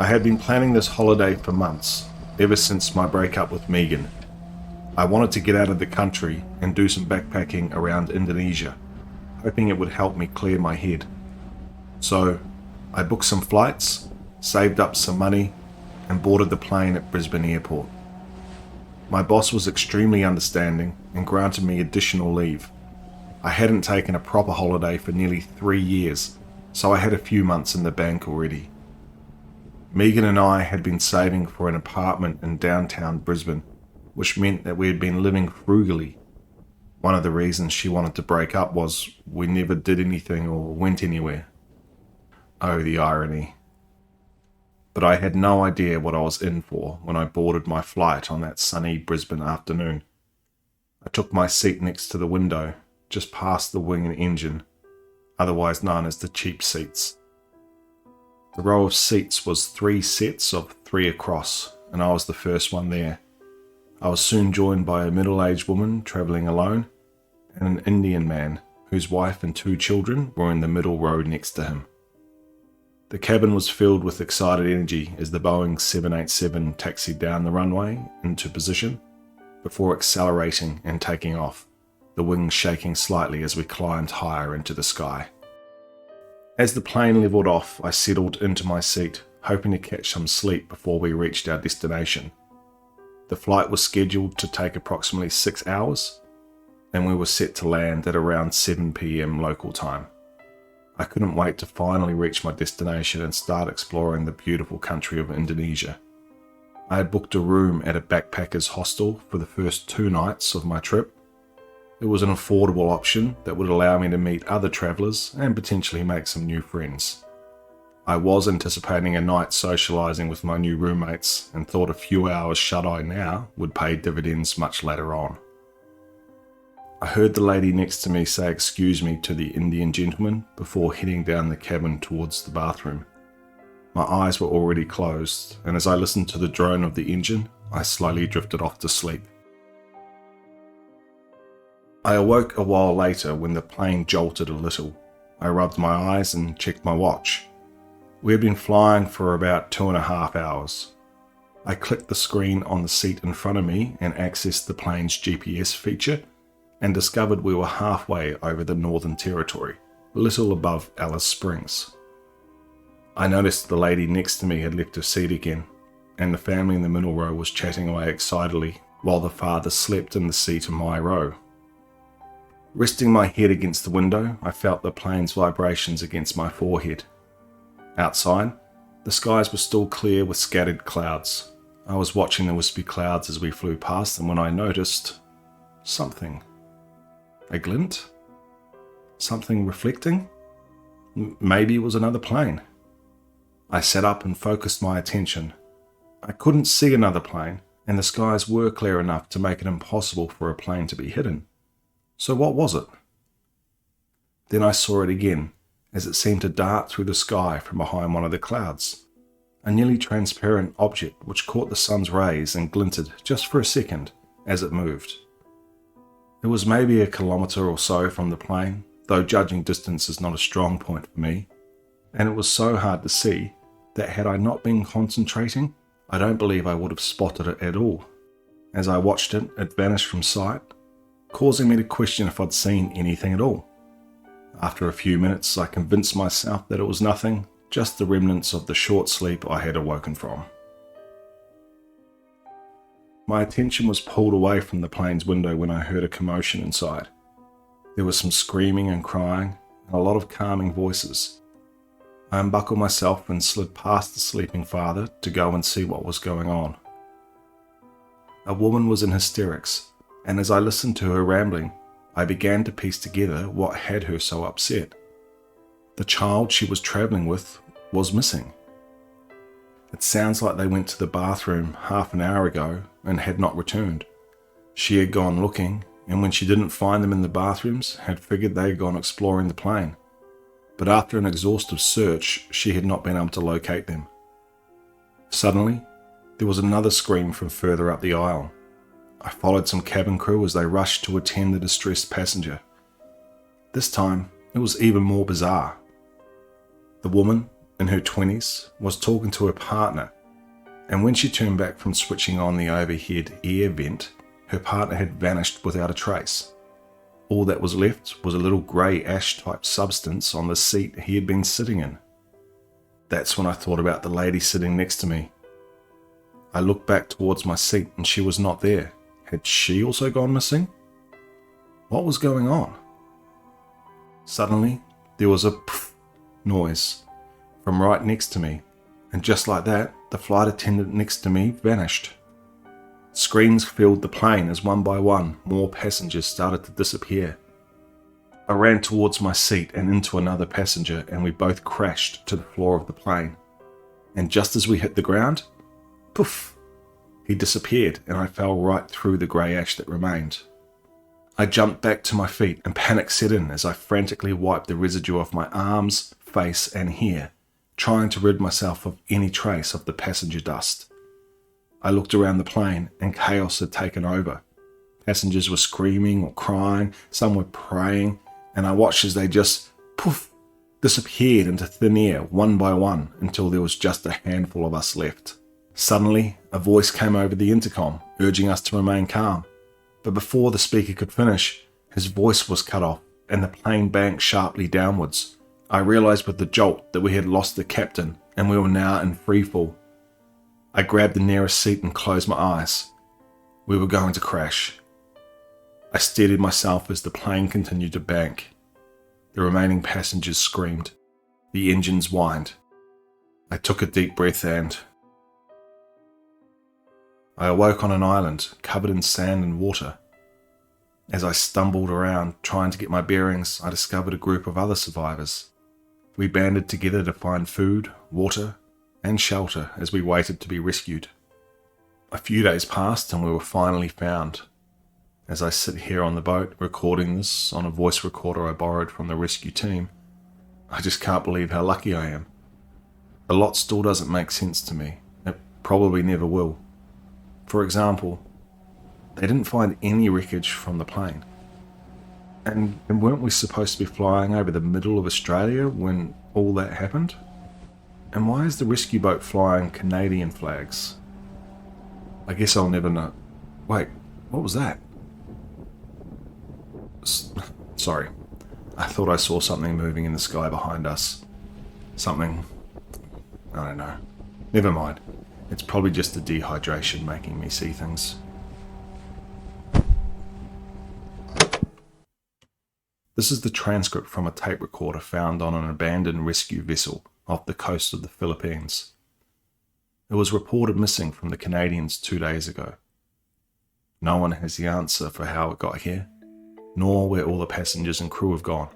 I had been planning this holiday for months, ever since my breakup with Megan. I wanted to get out of the country and do some backpacking around Indonesia, hoping it would help me clear my head. So, I booked some flights, saved up some money, and boarded the plane at Brisbane Airport. My boss was extremely understanding and granted me additional leave. I hadn't taken a proper holiday for nearly 3 years, so I had a few months in the bank already. Megan and I had been saving for an apartment in downtown Brisbane, which meant that we had been living frugally. One of the reasons she wanted to break up was we never did anything or went anywhere. Oh, the irony. But I had no idea what I was in for when I boarded my flight on that sunny Brisbane afternoon. I took my seat next to the window, just past the wing and engine, otherwise known as the cheap seats. The row of seats was 3 sets of 3 across, and I was the first one there. I was soon joined by a middle-aged woman travelling alone, and an Indian man whose wife and 2 children were in the middle row next to him. The cabin was filled with excited energy as the Boeing 787 taxied down the runway into position before accelerating and taking off, the wings shaking slightly as we climbed higher into the sky. As the plane levelled off, I settled into my seat, hoping to catch some sleep before we reached our destination. The flight was scheduled to take approximately 6 hours, and we were set to land at around 7 p.m. local time. I couldn't wait to finally reach my destination and start exploring the beautiful country of Indonesia. I had booked a room at a backpackers hostel for the first 2 nights of my trip. It was an affordable option that would allow me to meet other travellers and potentially make some new friends. I was anticipating a night socialising with my new roommates and thought a few hours shut-eye now would pay dividends much later on. I heard the lady next to me say excuse me to the Indian gentleman before heading down the cabin towards the bathroom. My eyes were already closed, and as I listened to the drone of the engine, I slowly drifted off to sleep. I awoke a while later when the plane jolted a little. I rubbed my eyes and checked my watch. We had been flying for about 2.5 hours. I clicked the screen on the seat in front of me and accessed the plane's GPS feature, and discovered we were halfway over the Northern Territory, a little above Alice Springs. I noticed the lady next to me had left her seat again, and the family in the middle row was chatting away excitedly, while the father slept in the seat in my row. Resting my head against the window, I felt the plane's vibrations against my forehead. Outside, the skies were still clear with scattered clouds. I was watching the wispy clouds as we flew past them when I noticed something. A glint? Something reflecting? Maybe it was another plane. I sat up and focused my attention. I couldn't see another plane, and the skies were clear enough to make it impossible for a plane to be hidden. So what was it? Then I saw it again, as it seemed to dart through the sky from behind one of the clouds. A nearly transparent object which caught the sun's rays and glinted just for a second as it moved. It was maybe 1 kilometre or so from the plane, though judging distance is not a strong point for me, and it was so hard to see that had I not been concentrating, I don't believe I would have spotted it at all. As I watched it, it vanished from sight, causing me to question if I'd seen anything at all. After a few minutes, I convinced myself that it was nothing, just the remnants of the short sleep I had awoken from. My attention was pulled away from the plane's window when I heard a commotion inside. There was some screaming and crying, and a lot of calming voices. I unbuckled myself and slid past the sleeping father to go and see what was going on. A woman was in hysterics, and as I listened to her rambling, I began to piece together what had her so upset. The child she was travelling with was missing. It sounds like they went to the bathroom half an hour ago and had not returned. She had gone looking, and when she didn't find them in the bathrooms, had figured they had gone exploring the plane. But after an exhaustive search, she had not been able to locate them. Suddenly, there was another scream from further up the aisle. I followed some cabin crew as they rushed to attend the distressed passenger. This time, it was even more bizarre. The woman, in her 20s, was talking to her partner, and when she turned back from switching on the overhead air vent, her partner had vanished without a trace. All that was left was a little grey ash-type substance on the seat he had been sitting in. That's when I thought about the lady sitting next to me. I looked back towards my seat and she was not there. Had she also gone missing? What was going on? Suddenly, there was a pff noise from right next to me, and just like that, the flight attendant next to me vanished. Screams filled the plane as one by one, more passengers started to disappear. I ran towards my seat and into another passenger, and we both crashed to the floor of the plane. And just as we hit the ground, poof, he disappeared and I fell right through the grey ash that remained. I jumped back to my feet and panic set in as I frantically wiped the residue off my arms, face and hair, trying to rid myself of any trace of the passenger dust. I looked around the plane and chaos had taken over. Passengers were screaming or crying, some were praying, and I watched as they just, poof, disappeared into thin air one by one until there was just a handful of us left. Suddenly, a voice came over the intercom, urging us to remain calm. But before the speaker could finish, his voice was cut off and the plane banked sharply downwards. I realized with the jolt that we had lost the captain and we were now in free fall. I grabbed the nearest seat and closed my eyes. We were going to crash. I steadied myself as the plane continued to bank. The remaining passengers screamed. The engines whined. I took a deep breath and I awoke on an island covered in sand and water. As I stumbled around trying to get my bearings, I discovered a group of other survivors. We banded together to find food, water, and shelter as we waited to be rescued. A few days passed and we were finally found. As I sit here on the boat recording this on a voice recorder I borrowed from the rescue team, I just can't believe how lucky I am. A lot still doesn't make sense to me. It probably never will. For example, they didn't find any wreckage from the plane. And weren't we supposed to be flying over the middle of Australia when all that happened? And why is the rescue boat flying Canadian flags? I guess I'll never know. Wait, what was that? Sorry, I thought I saw something moving in the sky behind us. Something, I don't know. Never mind. It's probably just the dehydration making me see things. This is the transcript from a tape recorder found on an abandoned rescue vessel off the coast of the Philippines. It was reported missing from the Canadians 2 days ago. No one has the answer for how it got here, nor where all the passengers and crew have gone.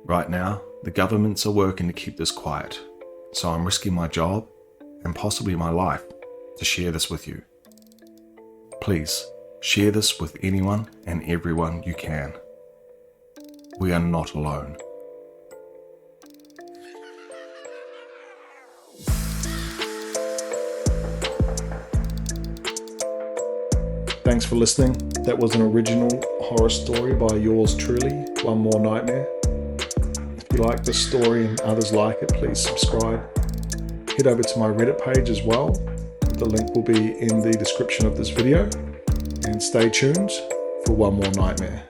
Right now, the governments are working to keep this quiet, so I'm risking my job and possibly my life to share this with you. Please, share this with anyone and everyone you can. We are not alone. Thanks for listening. That was an original horror story by yours truly, One More Nightmare. If you like this story and others like it, please subscribe. Head over to my Reddit page as well. The link will be in the description of this video. And stay tuned for One More Nightmare.